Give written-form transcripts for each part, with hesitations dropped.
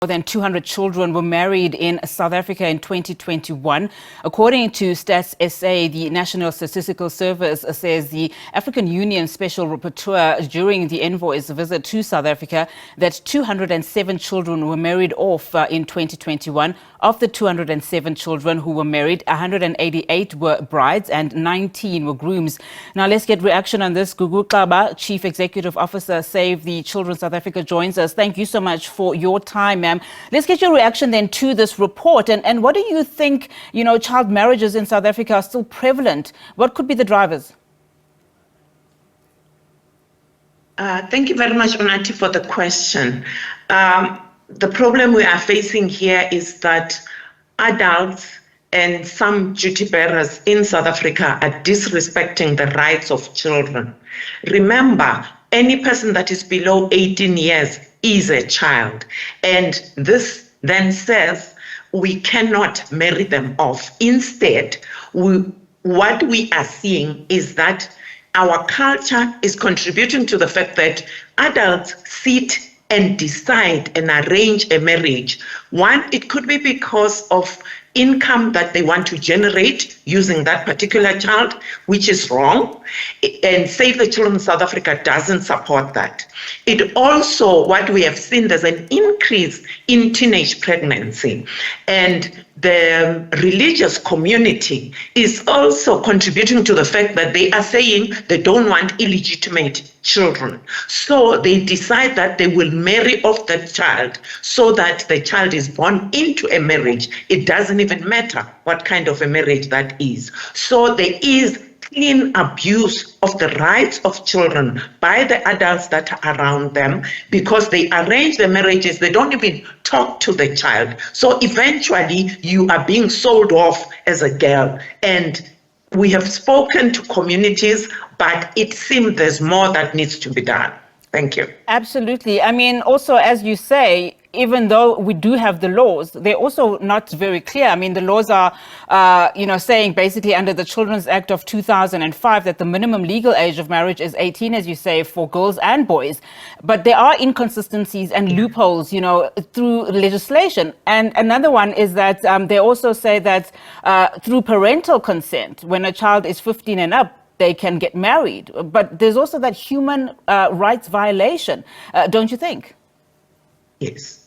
More than 200 children were married in South Africa in 2021. According to Stats SA, the National Statistical Service says the African Union Special Rapporteur during the envoy's visit to South Africa that 207 children were married off in 2021. Of the 207 children who were married, 188 were brides and 19 were grooms. Now let's get reaction on this. Gugu, Xaba, Chief Executive Officer, Save the Children South Africa, joins us. Thank you so much for your time, ma'am. Let's get your reaction then to this report. And what do you think, child marriages in South Africa are still prevalent? What could be the drivers? Thank you very much, Onati, for the question. The problem we are facing here is that adults and some duty bearers in South Africa are disrespecting the rights of children. Remember, any person that is below 18 years is a child. And this then says we cannot marry them off. Instead, what we are seeing is that our culture is contributing to the fact that adults sit and decide and arrange a marriage. One, it could be because of income that they want to generate using that particular child, which is wrong. And Save the Children South Africa doesn't support that. It also, what we have seen, there's an increase in teenage pregnancy. And the religious community is also contributing to the fact that they are saying they don't want illegitimate children. So they decide that they will marry off the child so that the child is born into a marriage. It doesn't even matter what kind of a marriage that is. So there is clean abuse of the rights of children by the adults that are around them because they arrange the marriages. They don't even talk to the child. So eventually you are being sold off as a girl. And we have spoken to communities, but it seems there's more that needs to be done. Thank you. Absolutely. I mean, also, as you say, even though we do have the laws, they're also not very clear. I mean, the laws are, saying basically under the Children's Act of 2005 that the minimum legal age of marriage is 18, as you say, for girls and boys. But there are inconsistencies and loopholes, through legislation. And another one is that they also say that through parental consent, when a child is 15 and up, they can get married. But there's also that human rights violation, don't you think? Yes.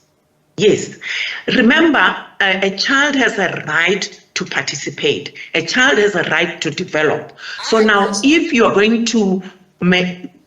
Remember, a child has a right to participate. A child has a right to develop. So now, if you are going to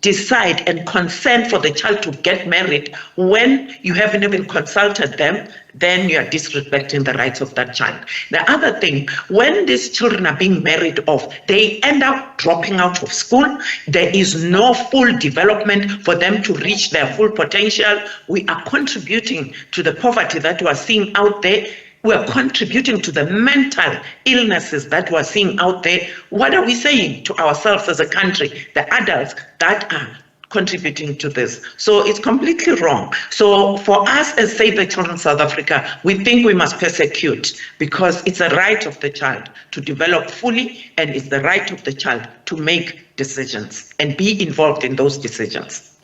decide and consent for the child to get married when you haven't even consulted them, then you are disrespecting the rights of that child. The other thing, when these children are being married off, they end up dropping out of school. There is no full development for them to reach their full potential. We are contributing to the poverty that we are seeing out there. We are contributing to the mental illnesses that we're seeing out there. What are we saying to ourselves as a country, the adults that are contributing to this? So it's completely wrong. So for us as Save the Children South Africa, we think we must persecute because it's a right of the child to develop fully and it's the right of the child to make decisions and be involved in those decisions.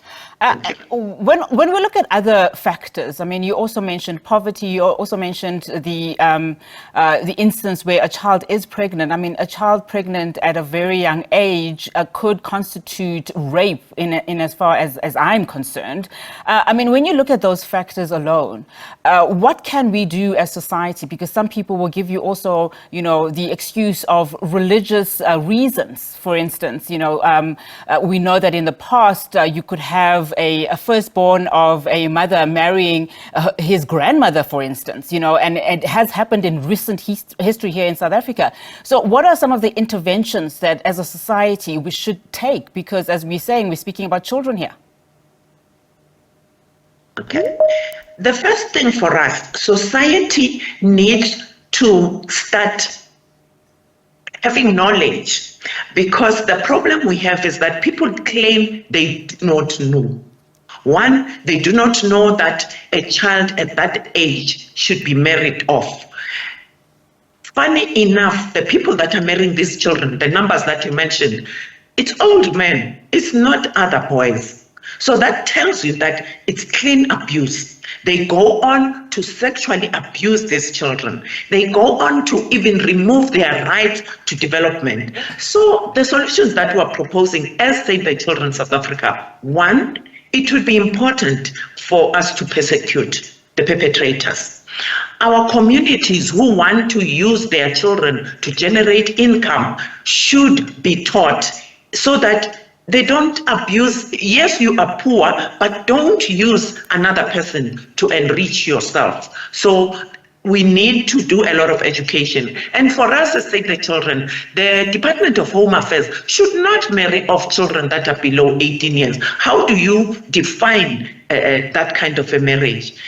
When we look at other factors, I mean, you also mentioned poverty. You also mentioned the instance where a child is pregnant. I mean, a child pregnant at a very young age could constitute rape in as far as I'm concerned. I mean, when you look at those factors alone, what can we do as society? Because some people will give you also, the excuse of religious reasons. For instance, we know that in the past you could have a firstborn of a mother marrying his grandmother, for instance, and it has happened in recent history here in South Africa. So what are some of the interventions that as a society we should take? Because as we're saying, we're speaking about children here. Okay. The first thing for us, society needs to start having knowledge, because the problem we have is that people claim they do not know. One, they do not know that a child at that age should be married off. Funny enough, the people that are marrying these children, the numbers that you mentioned, it's old men, it's not other boys. So that tells you that it's clean abuse. They go on to sexually abuse these children. They go on to even remove their right to development. So the solutions that we're proposing as Save the Children South Africa, one, it would be important for us to persecute the perpetrators. Our communities who want to use their children to generate income should be taught so that they don't abuse. Yes, you are poor, but don't use another person to enrich yourself. So we need to do a lot of education. And for us as Save the Children, the Department of Home Affairs should not marry off children that are below 18 years. How do you define that kind of a marriage?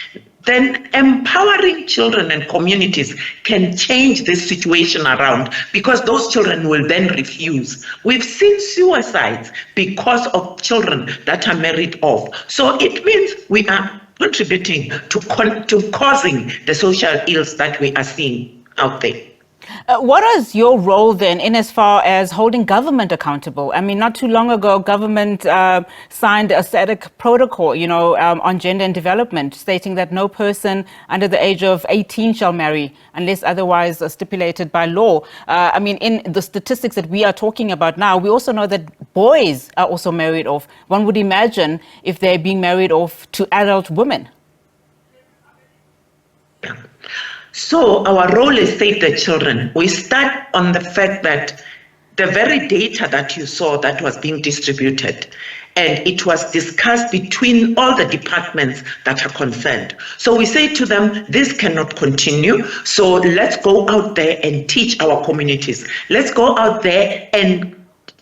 Then empowering children and communities can change this situation around, because those children will then refuse. We've seen suicides because of children that are married off. So it means we are contributing to causing the social ills that we are seeing out there. What is your role then in as far as holding government accountable? I mean, not too long ago, government signed a static protocol, on gender and development, stating that no person under the age of 18 shall marry unless otherwise stipulated by law. I mean, in the statistics that we are talking about now, we also know that boys are also married off. One would imagine if they're being married off to adult women. Yeah. So our role is Save the Children. We start on the fact that the very data that you saw that was being distributed, and it was discussed between all the departments that are concerned. So we say to them, this cannot continue. So let's go out there and teach our communities. Let's go out there and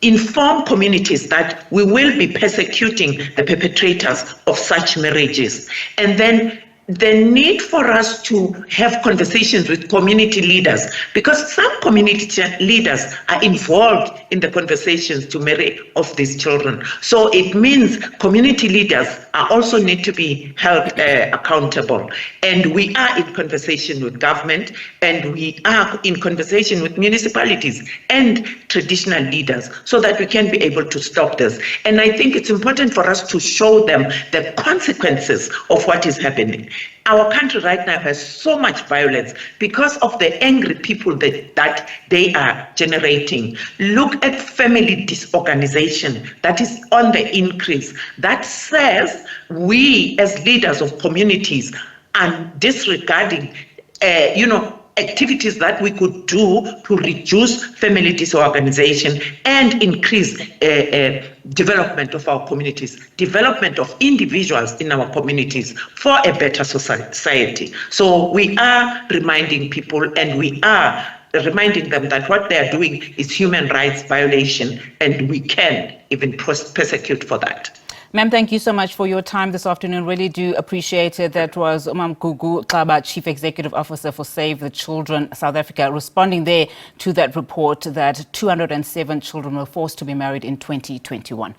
inform communities that we will be persecuting the perpetrators of such marriages. And then the need for us to have conversations with community leaders, because some community leaders are involved in the conversations to marry off these children. So it means community leaders also need to be held accountable. And we are in conversation with government, and we are in conversation with municipalities and traditional leaders so that we can be able to stop this. And I think it's important for us to show them the consequences of what is happening. Our country right now has so much violence because of the angry people that they are generating. Look at family disorganization that is on the increase. That says we as leaders of communities are disregarding, activities that we could do to reduce family disorganization and increase development of our communities, development of individuals in our communities for a better society. So we are reminding people, and we are reminding them that what they are doing is human rights violation, and we can even persecute for that. Ma'am, thank you so much for your time this afternoon. Really do appreciate it. That was Gugu, Xaba, Chief Executive Officer for Save the Children South Africa, responding there to that report that 207 children were forced to be married in 2021.